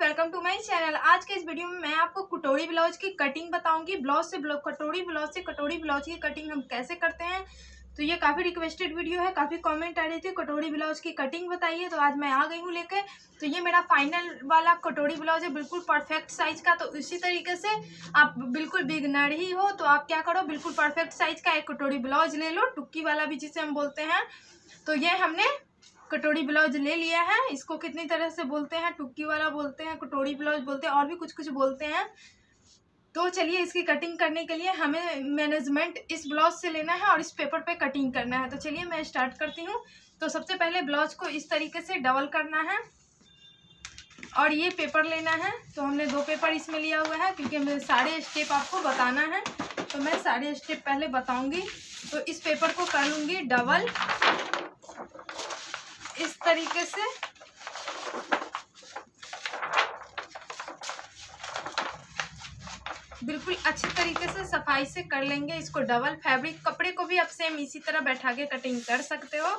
Welcome to my channel. आज के इस वीडियो में मैं आपको कटोरी ब्लाउज की कटिंग बताऊंगी। ब्लाउज से कटोरी ब्लाउज की कटिंग हम कैसे करते हैं। तो ये काफ़ी रिक्वेस्टेड वीडियो है, काफ़ी कमेंट आ रही थी कटोरी ब्लाउज की कटिंग बताइए, तो आज मैं आ गई हूँ लेके। तो ये मेरा फाइनल वाला कटोरी ब्लाउज है, बिल्कुल परफेक्ट साइज का। तो इसी तरीके से आप बिल्कुल बिगनर ही हो तो आप क्या करो, बिल्कुल परफेक्ट साइज का एक कटोरी ब्लाउज ले लो, टुक्की वाला भी जिसे हम बोलते हैं। तो ये हमने कटोरी ब्लाउज ले लिया है। इसको कितनी तरह से बोलते हैं, टुक्की वाला बोलते हैं, कटोरी ब्लाउज बोलते हैं, और भी कुछ कुछ बोलते हैं। तो चलिए इसकी कटिंग करने के लिए हमें मैनेजमेंट इस ब्लाउज से लेना है और इस पेपर पे कटिंग करना है। तो चलिए मैं स्टार्ट करती हूँ। तो सबसे पहले ब्लाउज को इस तरीके से डबल करना है और ये पेपर लेना है। तो हमने 2 पेपर इसमें लिया हुआ है, क्योंकि हमें सारे स्टेप आपको बताना है, तो मैं सारे स्टेप पहले बताऊंगी। तो इस पेपर को कर लूँगी डबल इस तरीके से। बिल्कुल अच्छी तरीके से सफाई से कर लेंगे इसको डबल। फैब्रिक कपड़े को भी आप सेम इसी तरह बैठा के कटिंग कर सकते हो।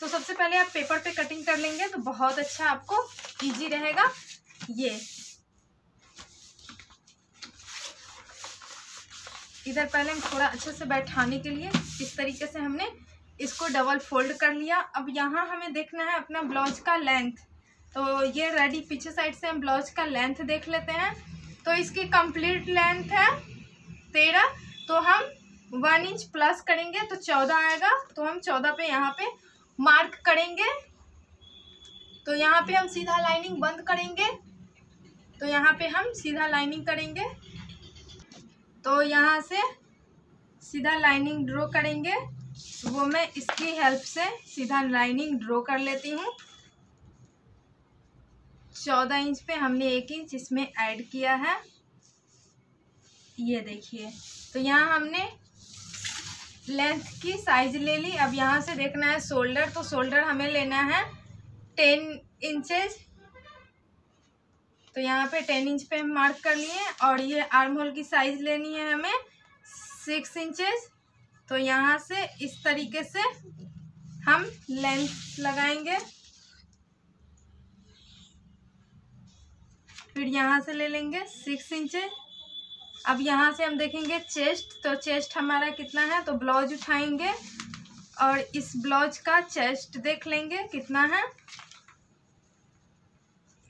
तो सबसे पहले आप पेपर पे कटिंग कर लेंगे तो बहुत अच्छा आपको इजी रहेगा। ये इधर पहले हम थोड़ा अच्छे से बैठाने के लिए इस तरीके से हमने इसको डबल फोल्ड कर लिया। अब यहाँ हमें देखना है अपना ब्लाउज का लेंथ। तो ये रेडी, पीछे साइड से हम ब्लाउज का लेंथ देख लेते हैं। तो इसकी कंप्लीट लेंथ है 13, तो हम 1 इंच प्लस करेंगे तो 14 आएगा। तो हम 14 पे यहाँ पे मार्क करेंगे। तो यहाँ पे हम सीधा लाइनिंग बंद करेंगे। तो यहाँ पे हम सीधा लाइनिंग करेंगे। तो यहाँ से सीधा लाइनिंग ड्रॉ करेंगे, वो मैं इसकी हेल्प से सीधा लाइनिंग ड्रॉ कर लेती हूँ। 14 इंच पे हमने 1 इंच इसमें ऐड किया है, ये देखिए। तो यहाँ हमने लेंथ की साइज ले ली। अब यहाँ से देखना है शोल्डर। तो शोल्डर हमें लेना है 10 इंचेस। तो यहाँ पे 10 इंच पे हम मार्क कर लिए। और ये आर्म होल की साइज लेनी है हमें 6 इंचेस। तो यहाँ से इस तरीके से हम लेंथ लगाएंगे। फिर यहाँ से ले लेंगे 6 इंचेस। अब यहाँ से हम देखेंगे चेस्ट। तो चेस्ट हमारा कितना है, तो ब्लाउज उठाएंगे और इस ब्लाउज का चेस्ट देख लेंगे कितना है।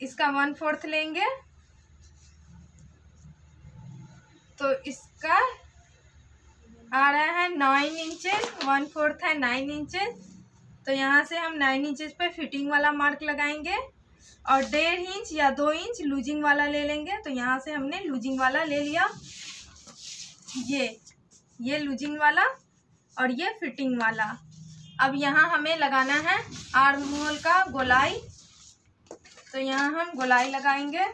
इसका 1/4 लेंगे। तो इसका आ रहा है 9 इंचेस, 1/4 है 9 इंचेस। तो यहाँ से हम 9 इंचेस पे फिटिंग वाला मार्क लगाएंगे और 1.5 इंच या 2 इंच लूजिंग वाला ले लेंगे। तो यहाँ से हमने लूजिंग वाला ले लिया, ये लूजिंग वाला और ये फिटिंग वाला। अब यहाँ हमें लगाना है आर्म होल का गोलाई। तो यहाँ हम गोलाई लगाएंगे।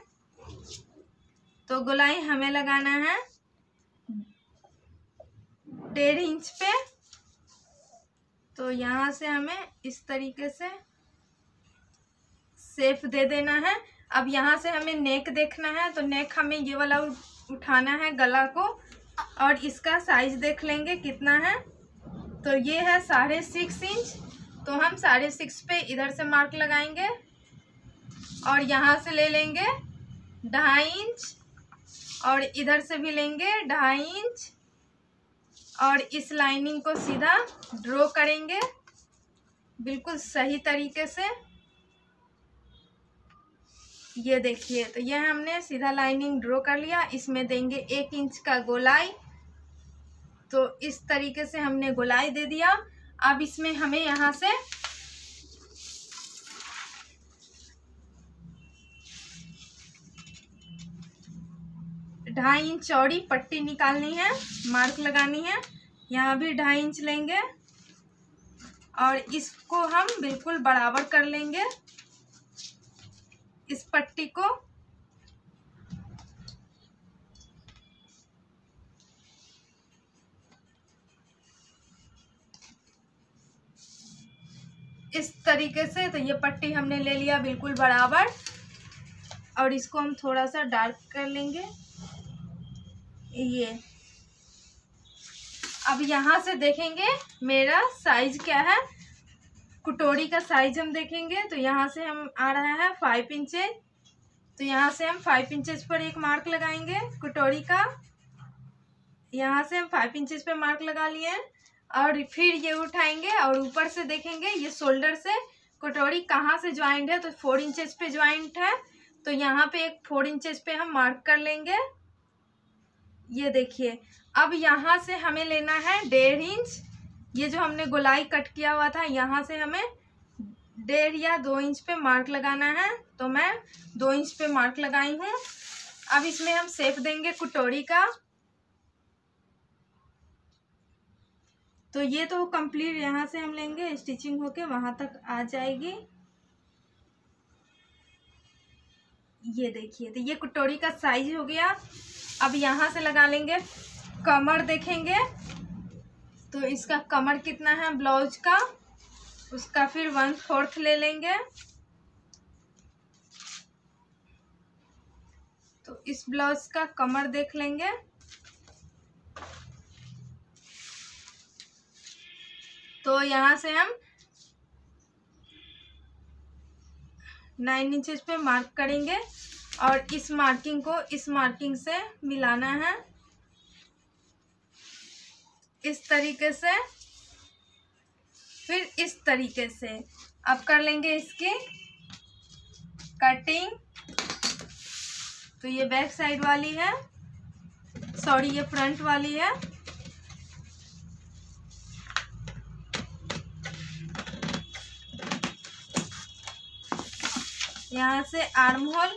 तो गोलाई हमें लगाना है 1.5 इंच पे। तो यहाँ से हमें इस तरीके से शेप दे देना है। अब यहाँ से हमें नेक देखना है। तो नेक हमें ये वाला उठाना है गला को, और इसका साइज देख लेंगे कितना है। तो ये है 6.5 इंच। तो हम 6.5 पे इधर से मार्क लगाएंगे और यहाँ से ले लेंगे 2.5 इंच और इधर से भी लेंगे 2.5 इंच और इस लाइनिंग को सीधा ड्रॉ करेंगे बिल्कुल सही तरीके से। ये देखिए, तो ये हमने सीधा लाइनिंग ड्रॉ कर लिया। इसमें देंगे 1 इंच का गोलाई। तो इस तरीके से हमने गोलाई दे दिया। अब इसमें हमें यहाँ से ढाई इंच चौड़ी पट्टी निकालनी है, मार्क लगानी है। यहाँ भी 2.5 इंच लेंगे और इसको हम बिल्कुल बराबर कर लेंगे इस पट्टी को। इस तरीके से। तो ये पट्टी हमने ले लिया बिल्कुल बराबर और इसको हम थोड़ा सा डार्क कर लेंगे, ये। अब यहाँ से देखेंगे मेरा साइज क्या है, कटोरी का साइज हम देखेंगे। तो यहाँ से हम आ रहा है 5 इंचेस। तो यहाँ से हम 5 इंचेस पर एक मार्क लगाएंगे कटोरी का। यहाँ से हम 5 इंचेस पे मार्क लगा लिए और फिर ये उठाएंगे और ऊपर से देखेंगे ये शोल्डर से कटोरी कहाँ से ज्वाइंट है, तो 4 इंचेस पे ज्वाइंट है। तो यहाँ पे एक 4 इंचेस पे हम मार्क कर लेंगे। ये देखिए, अब यहाँ से हमें लेना है 1.5 इंच। ये जो हमने गोलाई कट किया हुआ था यहाँ से हमें 1.5 या 2 इंच पे मार्क लगाना है। तो मैं 2 इंच पे मार्क लगाई हूँ। अब इसमें हम शेप देंगे कटोरी का। तो ये तो कंप्लीट यहाँ से हम लेंगे, स्टिचिंग होके वहाँ तक आ जाएगी। ये देखिए, तो ये कटोरी का साइज हो गया। अब यहाँ से लगा लेंगे कमर, देखेंगे तो इसका कमर कितना है ब्लाउज का, उसका फिर 1/4 ले लेंगे। तो इस ब्लाउज का कमर देख लेंगे। तो यहाँ से हम 9 इंचेस पे मार्क करेंगे और इस मार्किंग को इस मार्किंग से मिलाना है इस तरीके से, फिर इस तरीके से। अब कर लेंगे इसकी कटिंग। तो ये बैक साइड वाली है, सॉरी ये फ्रंट वाली है। यहाँ से आर्म होल,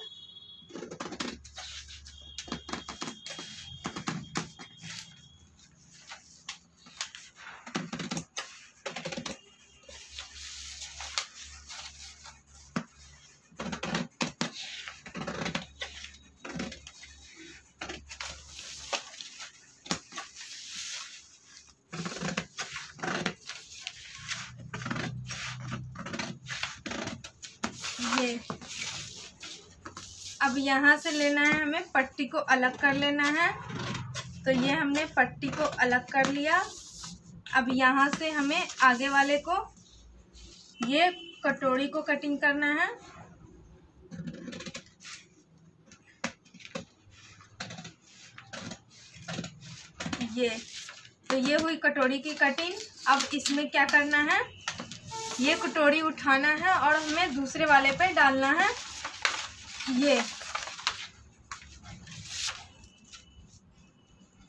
ये। अब यहाँ से लेना है हमें, पट्टी को अलग कर लेना है। तो ये हमने पट्टी को अलग कर लिया। अब यहाँ से हमें आगे वाले को, ये कटोरी को कटिंग करना है। ये तो ये हुई कटोरी की कटिंग। अब इसमें क्या करना है, ये कटोरी उठाना है और हमें दूसरे वाले पे डालना है ये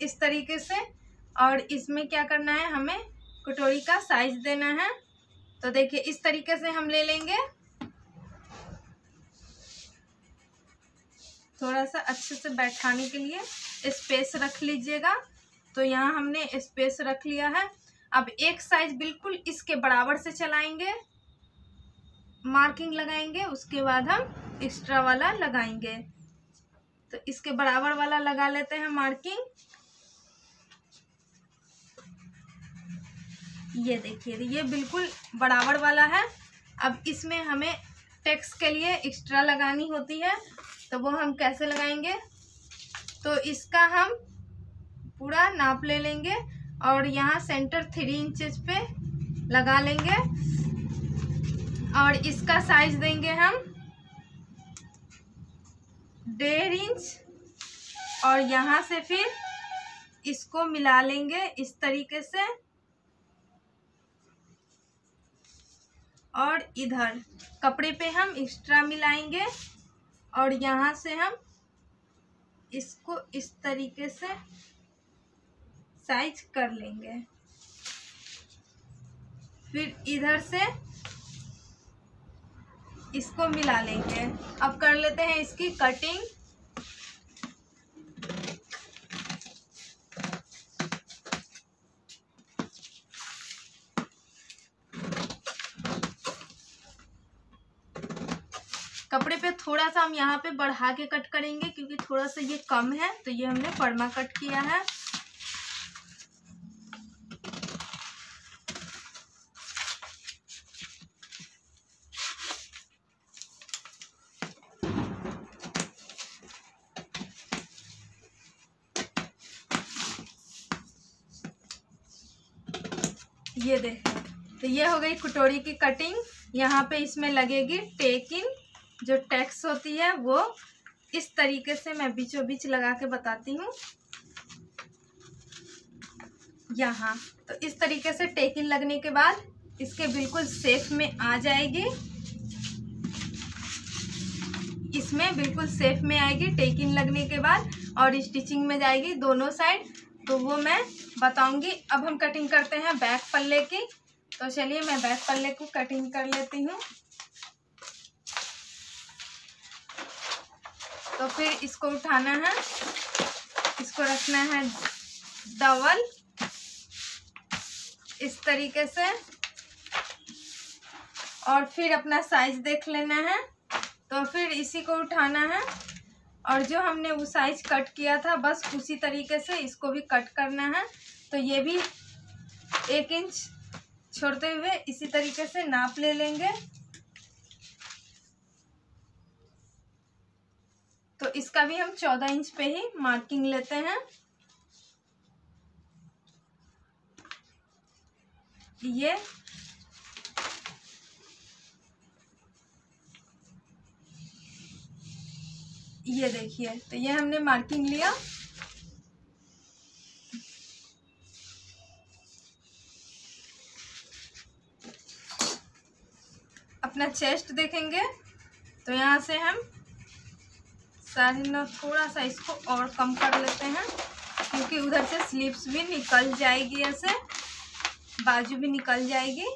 इस तरीके से। और इसमें क्या करना है, हमें कटोरी का साइज देना है। तो देखिए इस तरीके से हम ले लेंगे। थोड़ा सा अच्छे से बैठाने के लिए स्पेस रख लीजिएगा। तो यहाँ हमने स्पेस रख लिया है। अब एक साइज बिल्कुल इसके बराबर से चलाएंगे, मार्किंग लगाएंगे, उसके बाद हम एक्स्ट्रा वाला लगाएंगे। तो इसके बराबर वाला लगा लेते हैं मार्किंग। ये देखिए, ये बिल्कुल बराबर वाला है। अब इसमें हमें टैक्स के लिए एक्स्ट्रा लगानी होती है, तो वो हम कैसे लगाएंगे। तो इसका हम पूरा नाप ले लेंगे और यहाँ सेंटर 3 इंचेस पे लगा लेंगे और इसका साइज देंगे हम 1.5 इंच और यहाँ से फिर इसको मिला लेंगे इस तरीके से। और इधर कपड़े पे हम एक्स्ट्रा मिलाएंगे और यहाँ से हम इसको इस तरीके से साइज कर लेंगे। फिर इधर से इसको मिला लेंगे। अब कर लेते हैं इसकी कटिंग। कपड़े पे थोड़ा सा हम यहाँ पे बढ़ा के कट करेंगे क्योंकि थोड़ा सा ये कम है, तो ये हमने परमा कट किया है। ये देख, तो ये हो गई कटोरी की कटिंग। यहाँ पे इसमें लगेगी टेकिंग, जो टैक्स होती है वो। इस तरीके से मैं बीचों बीच लगा के बताती हूँ। यहाँ तो इस तरीके से टेकिंग लगने के बाद इसके बिल्कुल शेप में आ जाएगी, इसमें बिल्कुल शेप में आएगी टेकिंग लगने के बाद, और स्टिचिंग में जाएगी दोनों साइड। तो वो मैं बताऊंगी। अब हम कटिंग करते हैं बैक पल्ले की। तो चलिए मैं बैक पल्ले को कटिंग कर लेती हूँ। तो फिर इसको उठाना है, इसको रखना है डबल इस तरीके से, और फिर अपना साइज देख लेना है। तो फिर इसी को उठाना है और जो हमने वो साइज कट किया था बस उसी तरीके से इसको भी कट करना है। तो ये भी 1 इंच छोड़ते हुए इसी तरीके से नाप ले लेंगे। तो इसका भी हम 14 इंच पे ही मार्किंग लेते हैं। ये देखिए, तो ये हमने मार्किंग लिया। अपना चेस्ट देखेंगे तो यहाँ से हम 9.5 थोड़ा सा इसको और कम कर लेते हैं, क्योंकि उधर से स्लीव्स भी निकल जाएगी, ऐसे बाजू भी निकल जाएगी।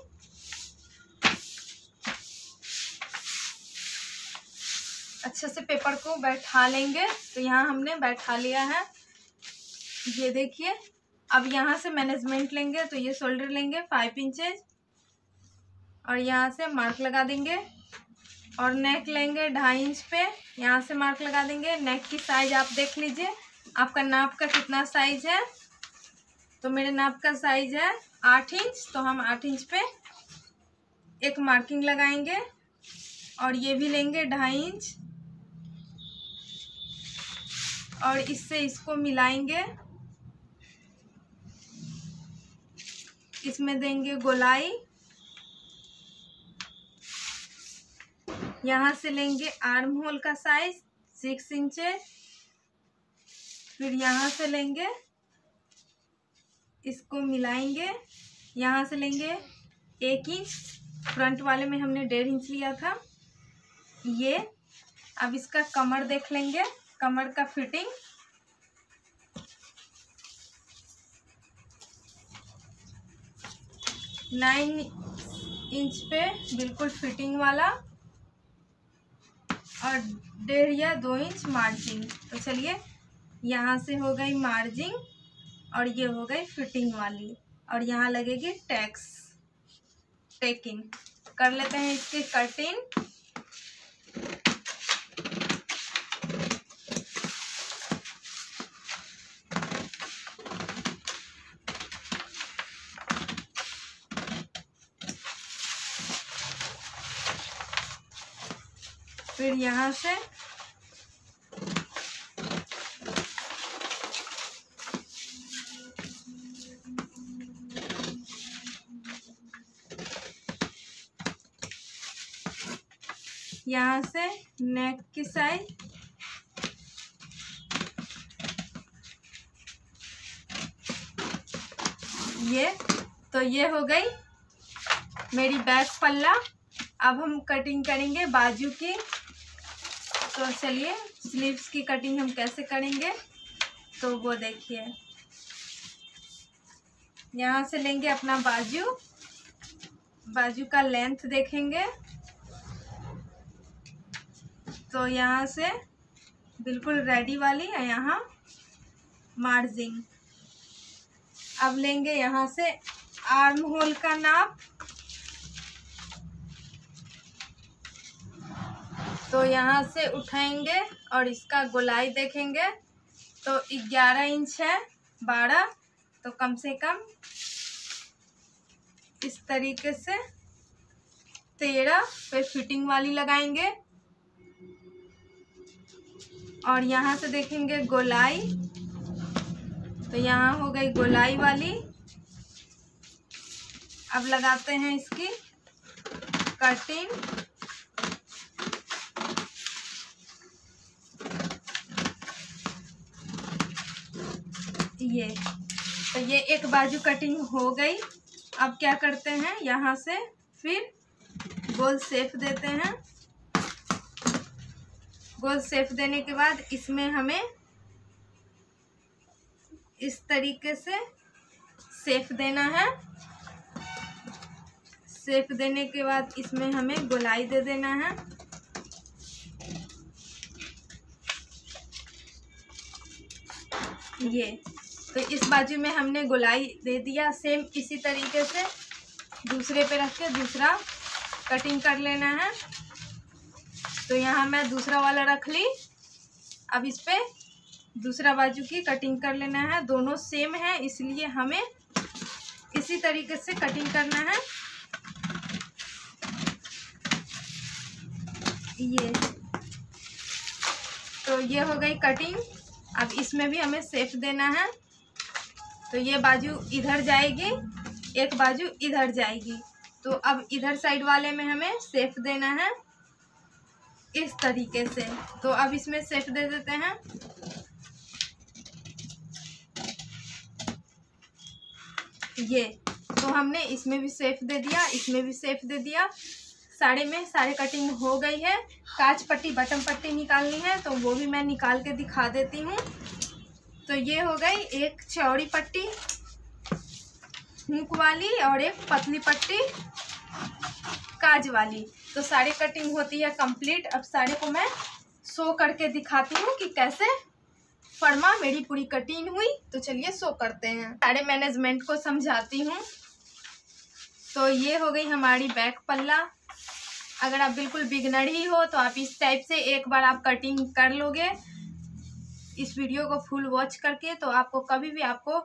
अच्छे से पेपर को बैठा लेंगे। तो यहाँ हमने बैठा लिया है, ये देखिए। अब यहाँ से मैनेजमेंट लेंगे, तो ये शोल्डर लेंगे 5 इंचेज और यहाँ से मार्क लगा देंगे, और नेक लेंगे 2.5 इंच पे, यहाँ से मार्क लगा देंगे। नेक की साइज आप देख लीजिए, आपका नाप का कितना साइज है। तो मेरे नाप का साइज है 8 इंच, तो हम 8 इंच पे एक मार्किंग लगाएंगे, और ये भी लेंगे 2.5 इंच, और इससे इसको मिलाएंगे। इसमें देंगे गोलाई, यहाँ से लेंगे आर्म होल का साइज 6 इंचेस, फिर यहाँ से लेंगे, इसको मिलाएंगे। यहाँ से लेंगे 1 इंच, फ्रंट वाले में हमने 1.5 इंच लिया था ये। अब इसका कमर देख लेंगे, कमर का फिटिंग। नाइन इंच पे बिल्कुल फिटिंग वाला, और 1.5 या 2 इंच मार्जिन। तो चलिए, यहाँ से हो गई मार्जिन और ये हो गई फिटिंग वाली, और यहाँ लगेगी टेकिंग। कर लेते हैं इसकी कटिंग। फिर यहाँ से नेक की साइज, ये हो गई मेरी बैक पल्ला। अब हम कटिंग करेंगे बाजू की। तो चलिए, स्लीव्स की कटिंग हम कैसे करेंगे तो वो देखिए। यहाँ से लेंगे अपना बाजू का लेंथ देखेंगे। तो यहाँ से बिल्कुल रेडी वाली है यहाँ मार्जिन। अब लेंगे यहाँ से आर्म होल का नाप। तो यहाँ से उठाएंगे और इसका गोलाई देखेंगे। तो 11 इंच है 12, तो कम से कम इस तरीके से 13 पे फिटिंग वाली लगाएंगे। और यहाँ से देखेंगे गोलाई, तो यहाँ हो गई गोलाई वाली। अब लगाते हैं इसकी कटिंग। तो ये एक बाजू कटिंग हो गई। अब क्या करते हैं, यहाँ से फिर गोल शेप देते हैं। गोल शेप देने के बाद इसमें हमें इस तरीके से शेप देना है। शेप देने के बाद इसमें हमें गोलाई दे देना है। तो इस बाजू में हमने गोलाई दे दिया। सेम इसी तरीके से दूसरे पे रख के दूसरा कटिंग कर लेना है। तो यहाँ मैं दूसरा वाला रख ली। अब इस पे दूसरा बाजू की कटिंग कर लेना है। दोनों सेम है इसलिए हमें इसी तरीके से कटिंग करना है। तो ये हो गई कटिंग। अब इसमें भी हमें शेप देना है। तो ये बाजू इधर जाएगी, एक बाजू इधर जाएगी। तो अब इधर साइड वाले में हमें शेप देना है इस तरीके से। तो अब इसमें शेप दे देते हैं। तो हमने इसमें भी शेप दे दिया, इसमें भी शेप दे दिया। साड़ी में सारी कटिंग हो गई है। काज पट्टी, बटन पट्टी निकालनी है तो वो भी मैं निकाल के दिखा देती हूँ। तो ये हो गई एक चौड़ी पट्टी हुक वाली और एक पतली पट्टी काज वाली। तो साड़ी कटिंग होती है कंप्लीट। अब साड़ी को मैं शो करके दिखाती हूँ कि कैसे फर्मा मेरी पूरी कटिंग हुई। तो चलिए शो करते हैं। साड़ी मैनेजमेंट को समझाती हूँ। तो ये हो गई हमारी बैक पल्ला। अगर आप बिल्कुल बिगनर ही हो तो आप इस टाइप से एक बार आप कटिंग कर लोगे इस वीडियो को फुल वॉच करके। तो आपको कभी भी आपको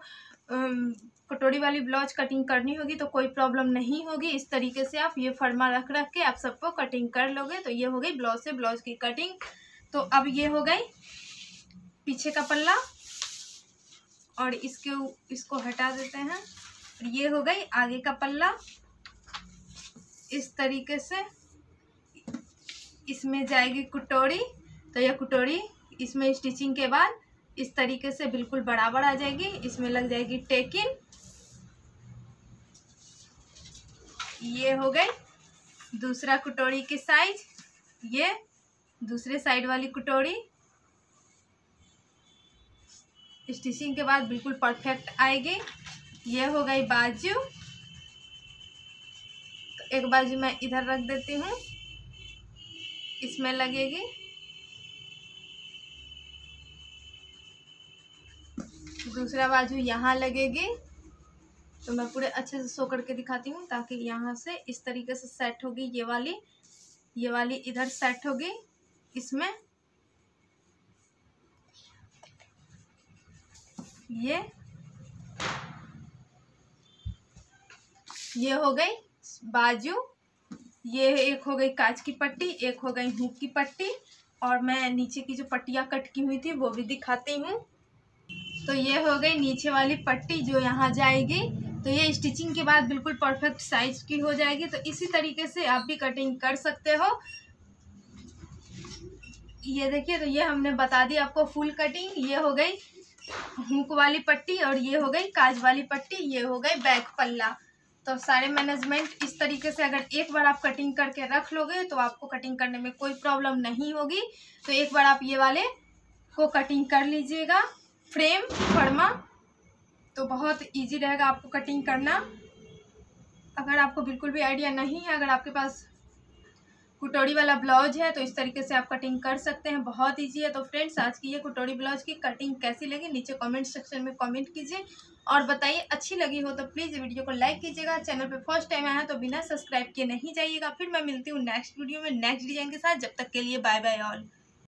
कटोरी वाली ब्लाउज कटिंग करनी होगी तो कोई प्रॉब्लम नहीं होगी। इस तरीके से आप ये फर्मा रख के आप सबको कटिंग कर लोगे। तो ये हो गई ब्लाउज से ब्लाउज की कटिंग। तो अब ये हो गई पीछे का पल्ला और इसको हटा देते हैं। ये हो गई आगे का पल्ला। इस तरीके से इसमें जाएगी कटोरी। तो यह कटोरी इसमें स्टिचिंग के बाद इस तरीके से बिल्कुल बराबर आ जाएगी। इसमें लग जाएगी टेकिन। ये हो गई दूसरा कटोरी की साइज। ये दूसरे साइड वाली कटोरी स्टिचिंग के बाद बिल्कुल परफेक्ट आएगी। ये हो गई बाजू। तो एक बाजू मैं इधर रख देती हूँ, इसमें लगेगी। दूसरा बाजू यहाँ लगेगी। तो मैं पूरे अच्छे से शो करके दिखाती हूँ ताकि यहाँ से इस तरीके से सेट होगी। ये वाली इधर सेट होगी इसमें। ये हो गई बाजू। ये एक हो गई कांच की पट्टी, एक हो गई हुक की पट्टी। और मैं नीचे की जो पट्टियाँ कट की हुई थी वो भी दिखाती हूँ। तो ये हो गई नीचे वाली पट्टी जो यहाँ जाएगी। तो ये स्टिचिंग के बाद बिल्कुल परफेक्ट साइज की हो जाएगी। तो इसी तरीके से आप भी कटिंग कर सकते हो। ये देखिए, तो ये हमने बता दी आपको फुल कटिंग। ये हो गई हुक वाली पट्टी और ये हो गई काज वाली पट्टी। ये हो गई बैक पल्ला। तो सारे मैनेजमेंट इस तरीके से अगर एक बार आप कटिंग करके रख लोगे तो आपको कटिंग करने में कोई प्रॉब्लम नहीं होगी। तो एक बार आप ये वाले को कटिंग कर लीजिएगा फ्रेम फर्मा। तो बहुत इजी रहेगा आपको कटिंग करना। अगर आपको बिल्कुल भी आइडिया नहीं है, अगर आपके पास कटोरी वाला ब्लाउज है तो इस तरीके से आप कटिंग कर सकते हैं। बहुत इजी है। तो फ्रेंड्स, आज की ये कटोरी ब्लाउज की कटिंग कैसी लगी नीचे कमेंट सेक्शन में कमेंट कीजिए और बताइए। अच्छी लगी हो तो प्लीज़ वीडियो को लाइक कीजिएगा। चैनल पे फर्स्ट टाइम आया है तो बिना सब्सक्राइब किए नहीं जाइएगा। फिर मैं मिलती हूँ नेक्स्ट वीडियो में नेक्स्ट डिजाइन के साथ। जब तक के लिए बाय बाय ऑल।